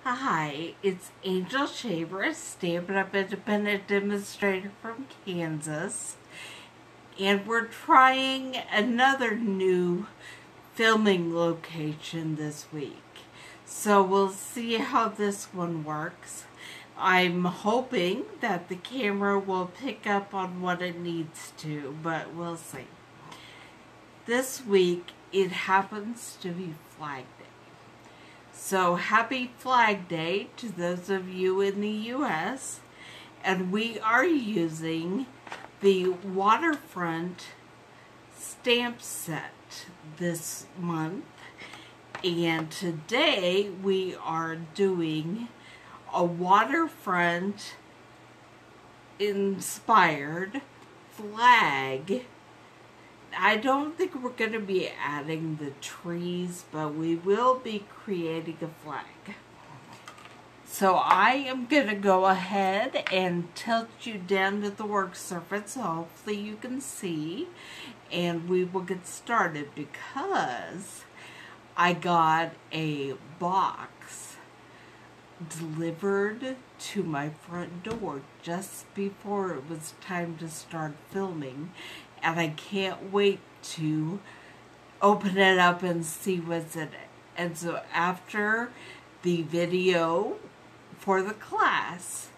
Hi, it's Angel Shaver, Stampin' Up Independent Demonstrator from Kansas, and we're trying another new filming location this week. So we'll see how this one works. I'm hoping that the camera will pick up on what it needs to, but we'll see. This week, it happens to be Flag Day. So happy Flag Day to those of you in the U.S. And we are using the Waterfront stamp set this month. And today we are doing a Waterfront inspired flag. I don't think we're going to be adding the trees, but we will be creating a flag. So I am going to go ahead and tilt you down to the work surface so hopefully you can see. And we will get started because I got a box delivered to my front door just before it was time to start filming. And I can't wait to open it up and see what's in it. And so after the video for the class,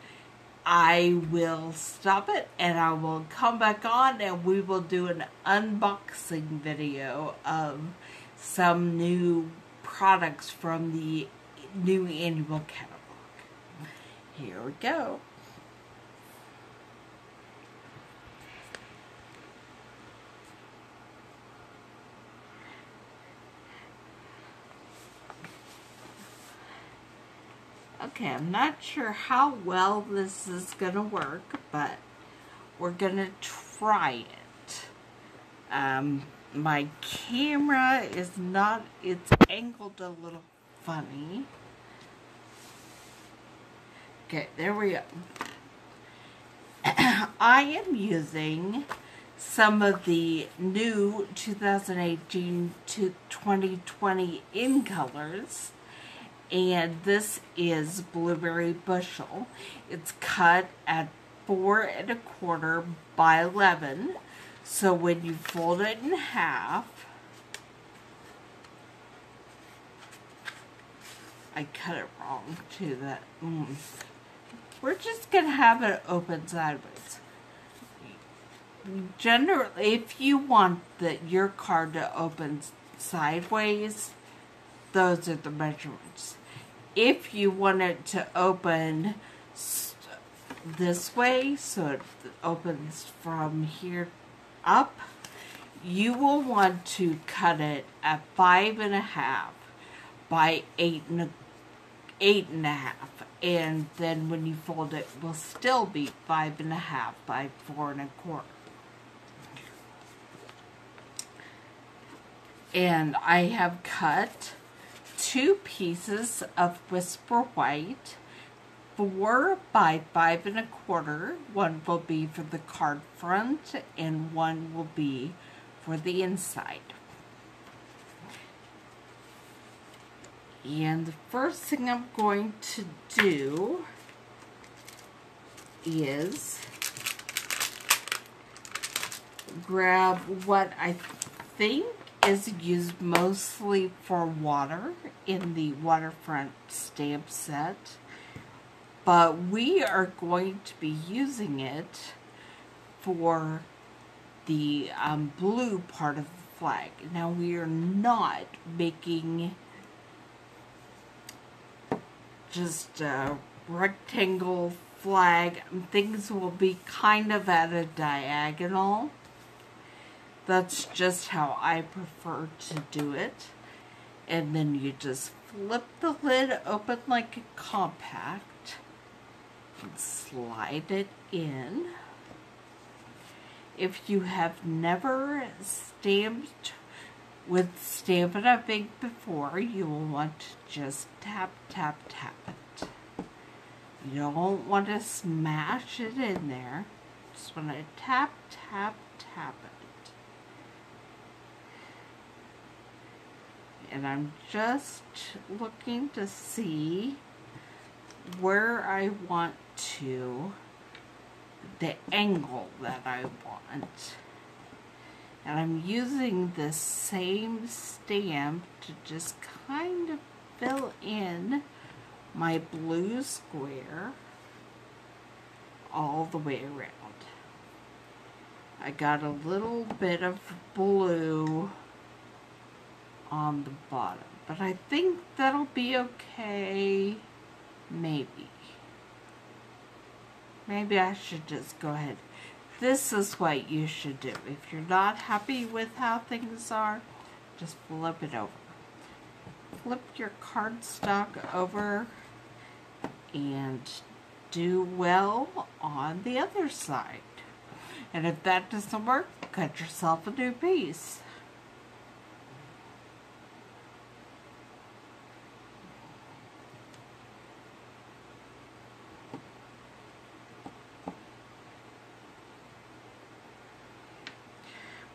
I will stop it and I will come back on and we will do an unboxing video of some new products from the new annual catalog. Here we go. Okay, I'm not sure how well this is going to work, but we're going to try it. My camera is not, it's angled a little funny. Okay, there we go. I am using some of the new 2018 to 2020 in colors. And this is Blueberry Bushel. It's cut at 4 1/4 by 11. So when you fold it in half, I cut it wrong too. We're just gonna have it open sideways. Generally, if you want your card to open sideways, those are the measurements. If you want it to open this way, so it opens from here up, you will want to cut it at 5 1/2 by 8 1/2, and then when you fold it, it will still be 5 1/2 by 4 1/4. And I have cut 2 pieces of Whisper White, 4 by 5 1/4. One will be for the card front and one will be for the inside. And the first thing I'm going to do is grab what I think is used mostly for water in the Waterfront stamp set, but we are going to be using it for the blue part of the flag. Now we are not making just a rectangle flag. Things will be kind of at a diagonal. That's just how I prefer to do it. And then you just flip the lid open like a compact and slide it in. If you have never stamped with Stampin' Up ink before, you will want to just tap, tap, tap it. You don't want to smash it in there. Just want to tap, tap, tap it. And I'm just looking to see where I want to, the angle that I want. And I'm using the same stamp to just kind of fill in my blue square all the way around. I got a little bit of blue on the bottom, but I think that'll be okay. Maybe I should just go ahead. This is what you should do. If you're not happy with how things are, just flip it over. Flip your cardstock over and do well on the other side. And if that doesn't work, cut yourself a new piece.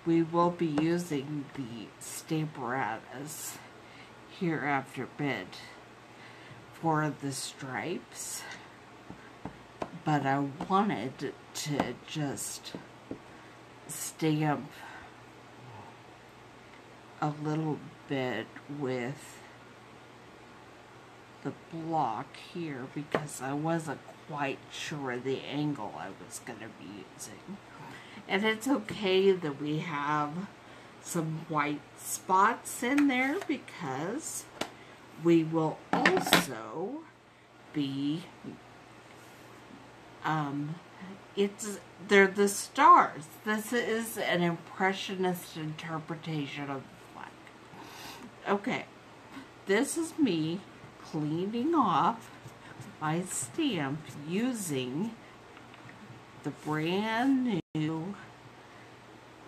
We will be using the Stamparatas here after bid for the stripes, but I wanted to just stamp a little bit with the block here because I wasn't quite sure the angle I was going to be using. And it's okay that we have some white spots in there because we will also be, they're the stars. This is an impressionist interpretation of the flag. Okay, this is me cleaning off my stamp using the brand new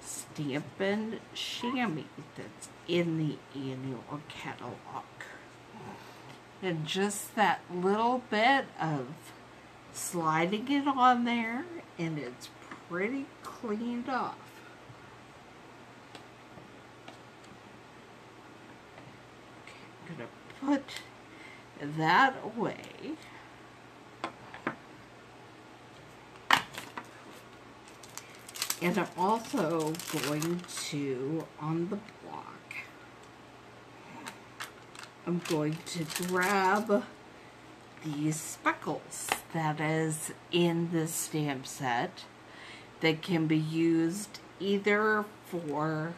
Stampin' Chamois that's in the annual catalog. And just that little bit of sliding it on there, and it's pretty cleaned off. Okay, I'm gonna put that away. And I'm also going to, on the block, I'm going to grab these speckles that is in the stamp set that can be used either for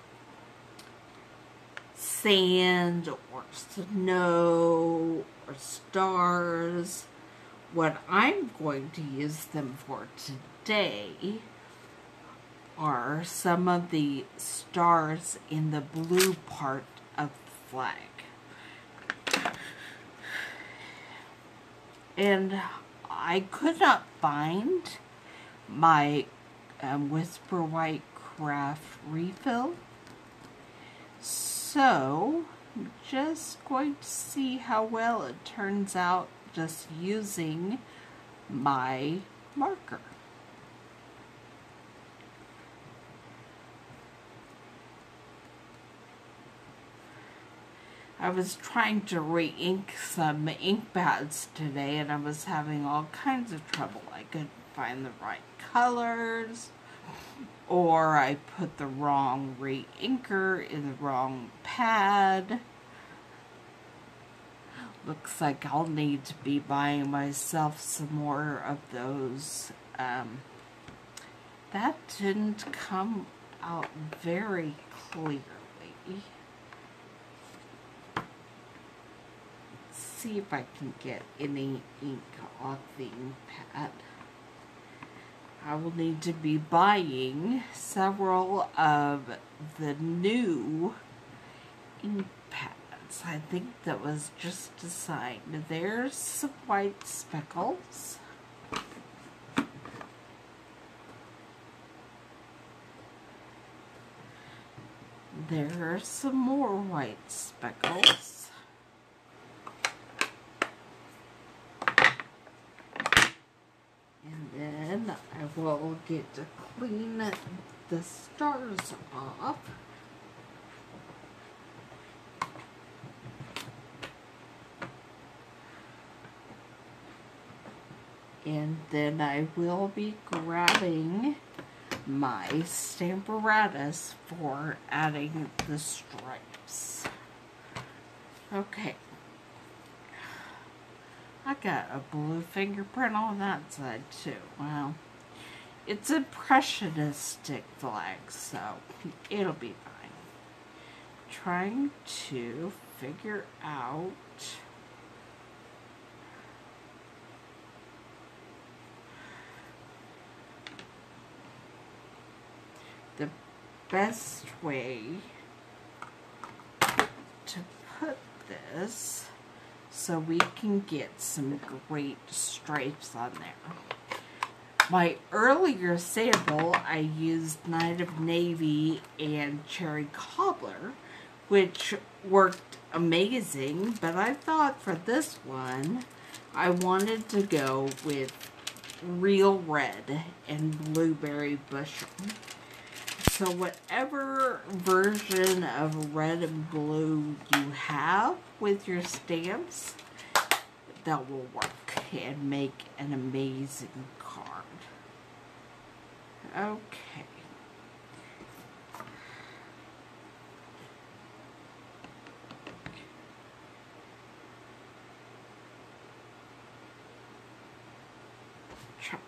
sand or snow or stars. What I'm going to use them for today are some of the stars in the blue part of the flag. And I could not find my Whisper White craft refill, so I'm just going to see how well it turns out just using my marker. I was trying to re-ink some ink pads today and I was having all kinds of trouble. I couldn't find the right colors, or I put the wrong re-inker in the wrong pad. Looks like I'll need to be buying myself some more of those. That didn't come out very clearly. See if I can get any ink off the ink pad. I will need to be buying several of the new ink pads. I think that was just assigned. There's some white speckles. There are some more white speckles. And then I will get to clean the stars off. And then I will be grabbing my Stamparatus for adding the stripes. Okay. I got a blue fingerprint on that side too. Well, it's impressionistic flag, so it'll be fine. Trying to figure out the best way to put this so we can get some great stripes on there. My earlier sample, I used Night of Navy and Cherry Cobbler, which worked amazing, but I thought for this one, I wanted to go with Real Red and Blueberry Bushel. So whatever version of red and blue you have with your stamps, that will work and make an amazing card. Okay.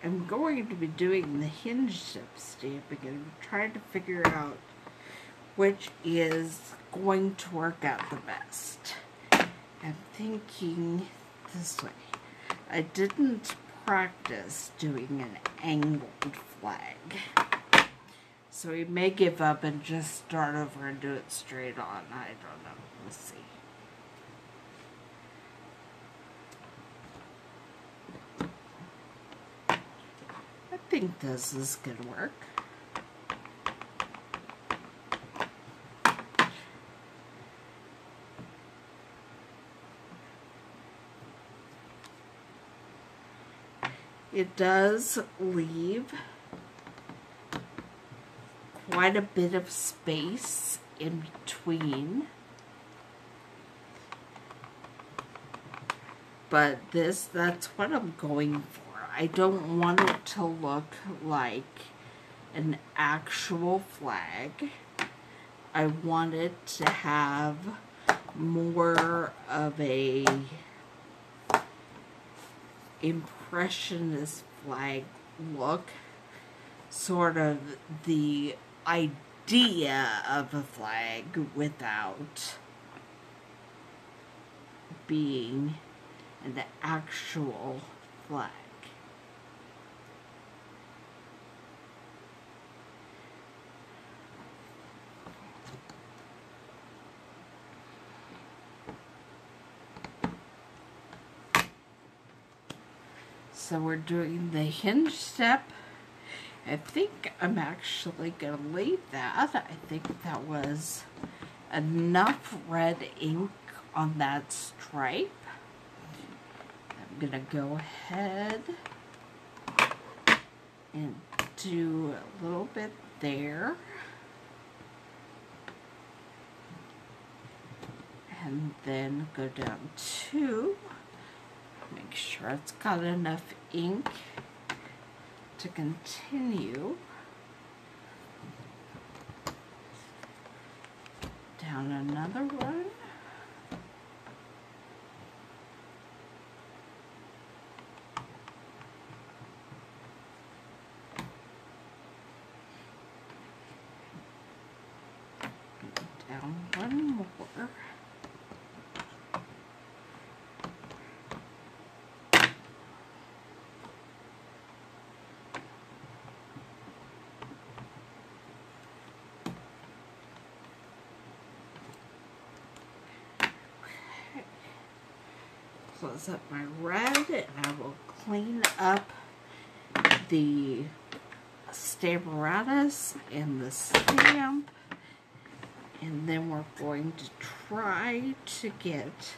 I'm going to be doing the hinge tip stamping and I'm trying to figure out which is going to work out the best. I'm thinking this way. I didn't practice doing an angled flag, so we may give up and just start over and do it straight on. I don't know. We'll see. I think this is going to work. It does leave quite a bit of space in between, but that's what I'm going for. I don't want it to look like an actual flag. I want it to have more of a impressionist flag look, sort of the idea of a flag without being an actual flag. So we're doing the hinge step. I think I'm actually going to leave that. I think that was enough red ink on that stripe. I'm going to go ahead and do a little bit there. And then go down to, make sure it's got enough ink to continue. Down another one. Down one more. Close up my red, and I will clean up the Stamparatus and the stamp, and then we're going to try to get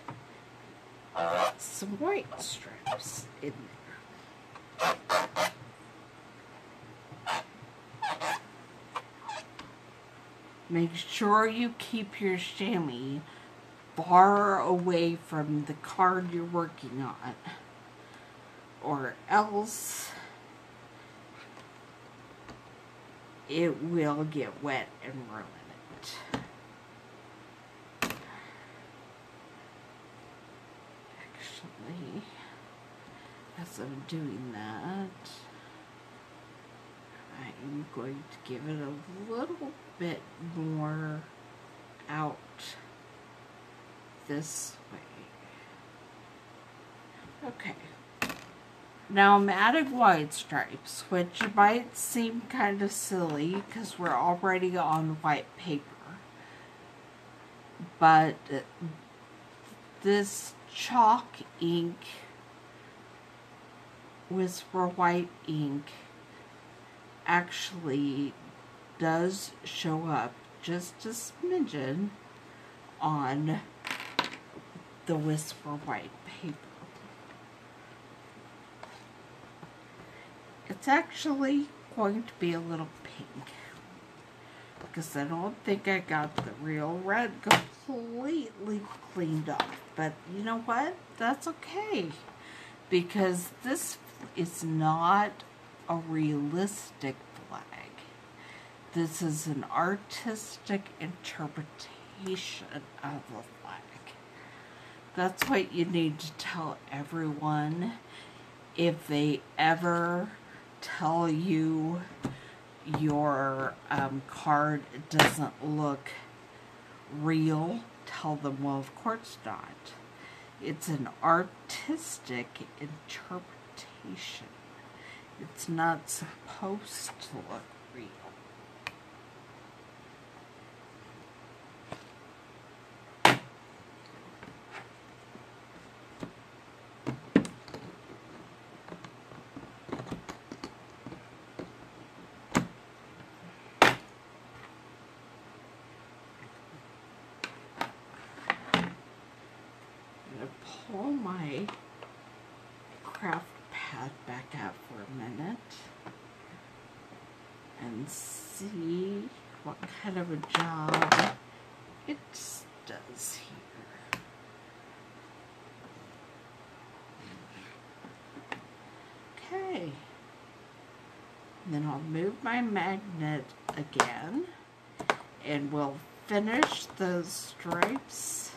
some white stripes in there. Make sure you keep your chamois far away from the card you're working on, or else it will get wet and ruin it. Actually, as I'm doing that, I'm going to give it a little bit more out this way. Okay. Now I'm adding white stripes, which might seem kind of silly because we're already on white paper. But this chalk ink, Whisper White ink, actually does show up just a smidgen on the Whisper White paper. It's actually going to be a little pink because I don't think I got the real red completely cleaned off. But you know what? That's okay because this is not a realistic flag. This is an artistic interpretation of a flag. That's what you need to tell everyone if they ever tell you your card doesn't look real. Tell them, well, of course not. It's an artistic interpretation. It's not supposed to look real. Pull my craft pad back out for a minute and see what kind of a job it does here. Okay. And then I'll move my magnet again and we'll finish those stripes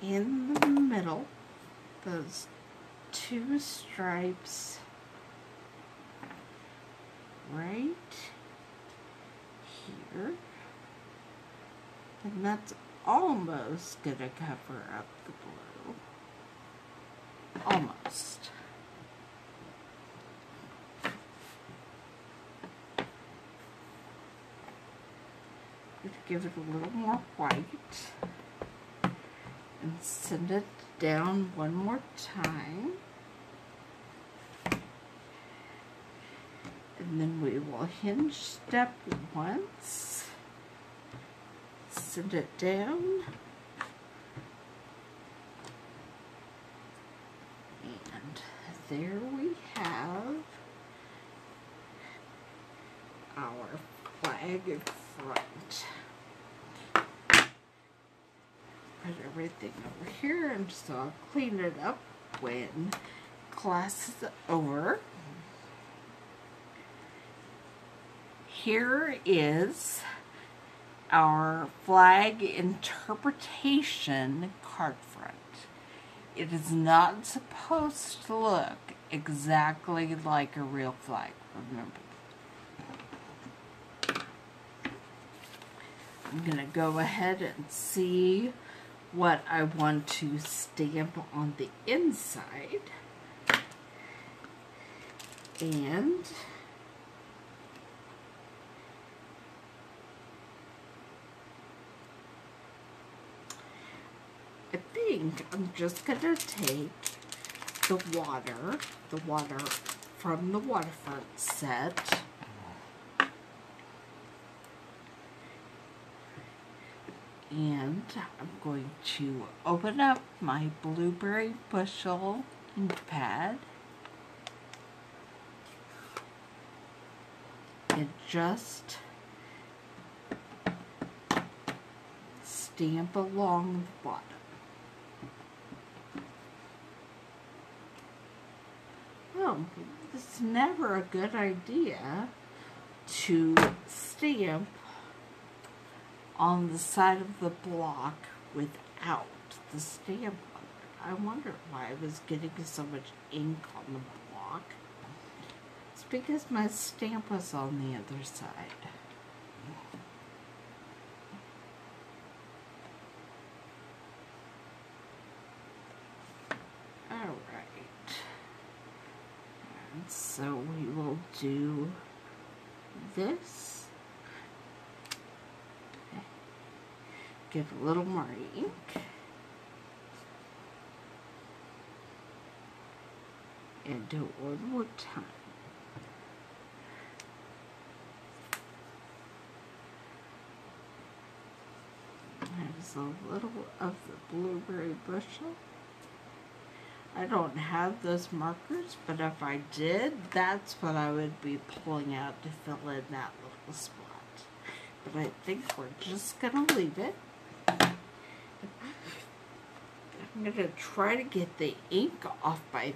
in the middle, those two stripes right here, and that's almost gonna cover up the blue. Almost. I'm gonna give it a little more white. And send it down one more time. And then we will hinge step once. Send it down. And there we have our flag front. Put everything over here, and so I'll clean it up when class is over. Here is our flag interpretation card front. It is not supposed to look exactly like a real flag, remember. I'm going to go ahead and see what I want to stamp on the inside. And I think I'm just going to take the water from the Waterfront set, and I'm going to open up my blueberry bushel ink pad and just stamp along the bottom. know, it's never a good idea to stamp on the side of the block without the stamp on it. I wonder why I was getting so much ink on the block. It's because my stamp was on the other side. Alright. And so we will do this. Get a little more ink. And do it one more time. There's a little of the blueberry bushel. I don't have those markers, but if I did, that's what I would be pulling out to fill in that little spot. But I think we're just going to leave it. I'm going to try to get the ink off my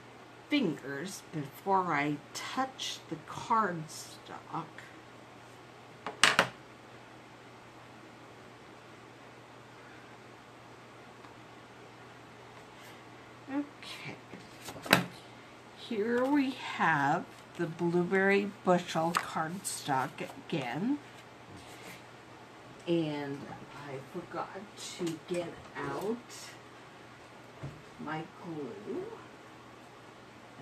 fingers before I touch the cardstock. Okay, here we have the blueberry bushel cardstock again, and I forgot to get out my glue.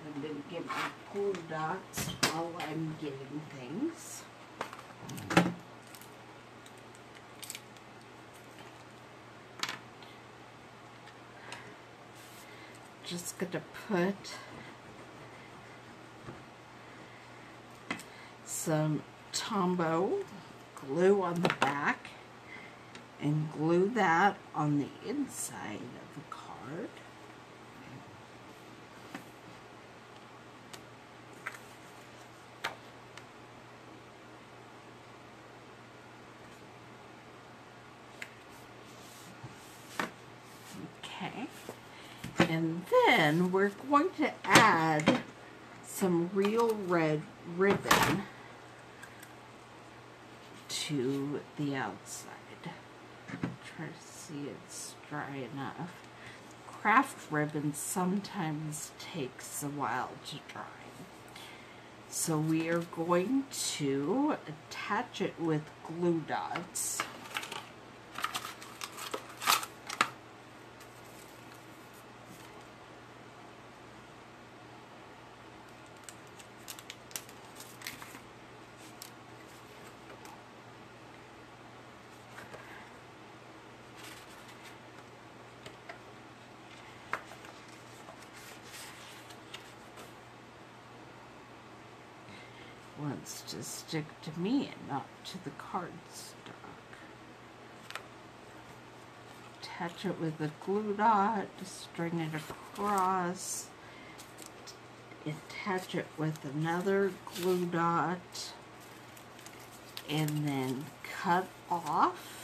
I'm going to get my glue dots while I'm getting things. Just going to put some Tombow glue on the back and glue that on the inside of the card. Okay. And then we're going to add some real red ribbon to the outside. Try to see it's dry enough. Craft ribbon sometimes takes a while to dry. So we are going to attach it with glue dots. Wants to stick to me and not to the cardstock. Attach it with a glue dot, string it across, attach it with another glue dot, and then cut off.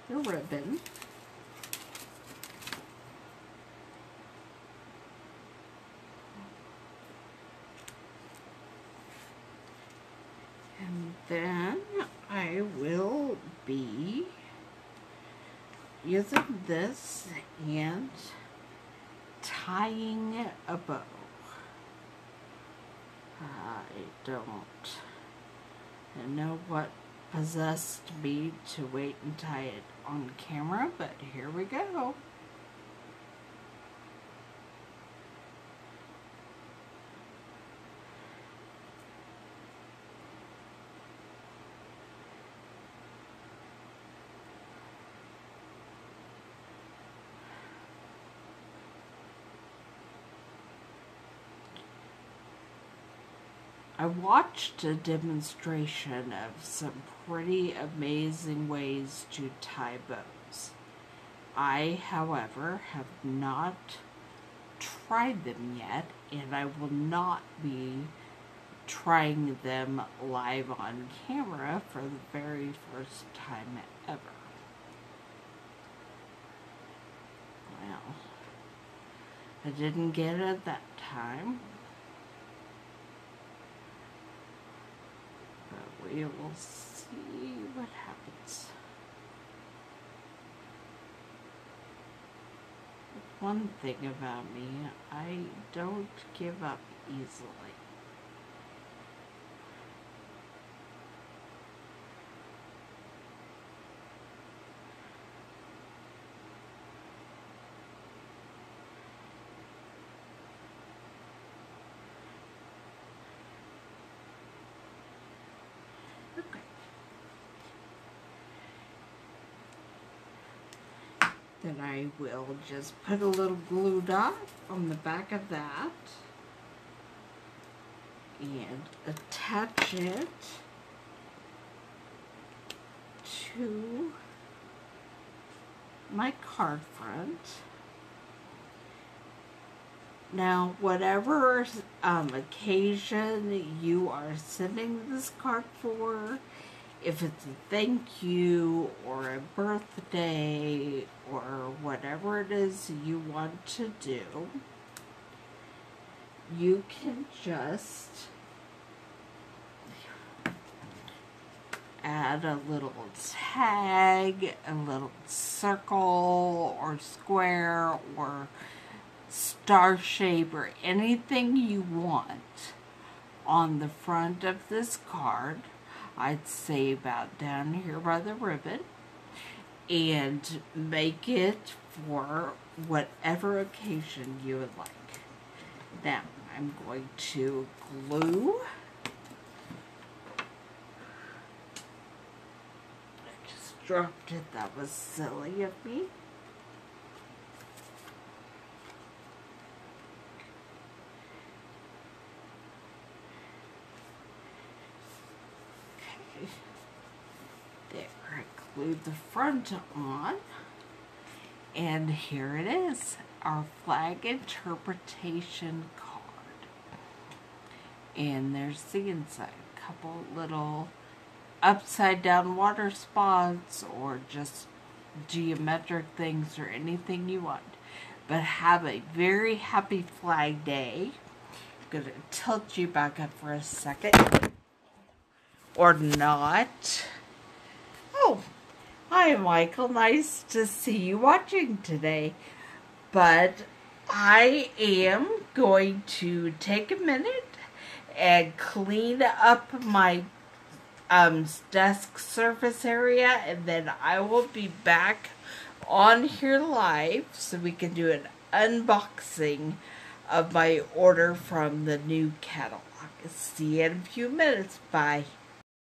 The ribbon. And then I will be using this and tying a bow. I don't know what possessed me to wait and tie it on camera, but here we go. I watched a demonstration of some pretty amazing ways to tie bows. I, however, have not tried them yet, and I will not be trying them live on camera for the very first time ever. Well, I didn't get it that time, but we will see what happens. One thing about me, I don't give up easily. Then I will just put a little glue dot on the back of that and attach it to my card front. Now, whatever occasion you are sending this card for, if it's a thank you or a birthday or whatever it is you want to do, you can just add a little tag, a little circle or square or star shape or anything you want on the front of this card. I'd say about down here by the ribbon, and make it for whatever occasion you would like. Now, I'm going to glue. I just dropped it. That was silly of me. There, I glued the front on, and here it is, our flag interpretation card. And there's the inside, a couple little upside down water spots or just geometric things or anything you want. But have a very happy Flag Day. I'm going to tilt you back up for a second. Or not. Oh, hi Michael, nice to see you watching today. But I am going to take a minute and clean up my desk surface area, and then I will be back on here live so we can do an unboxing of my order from the new catalog. See you in a few minutes. Bye.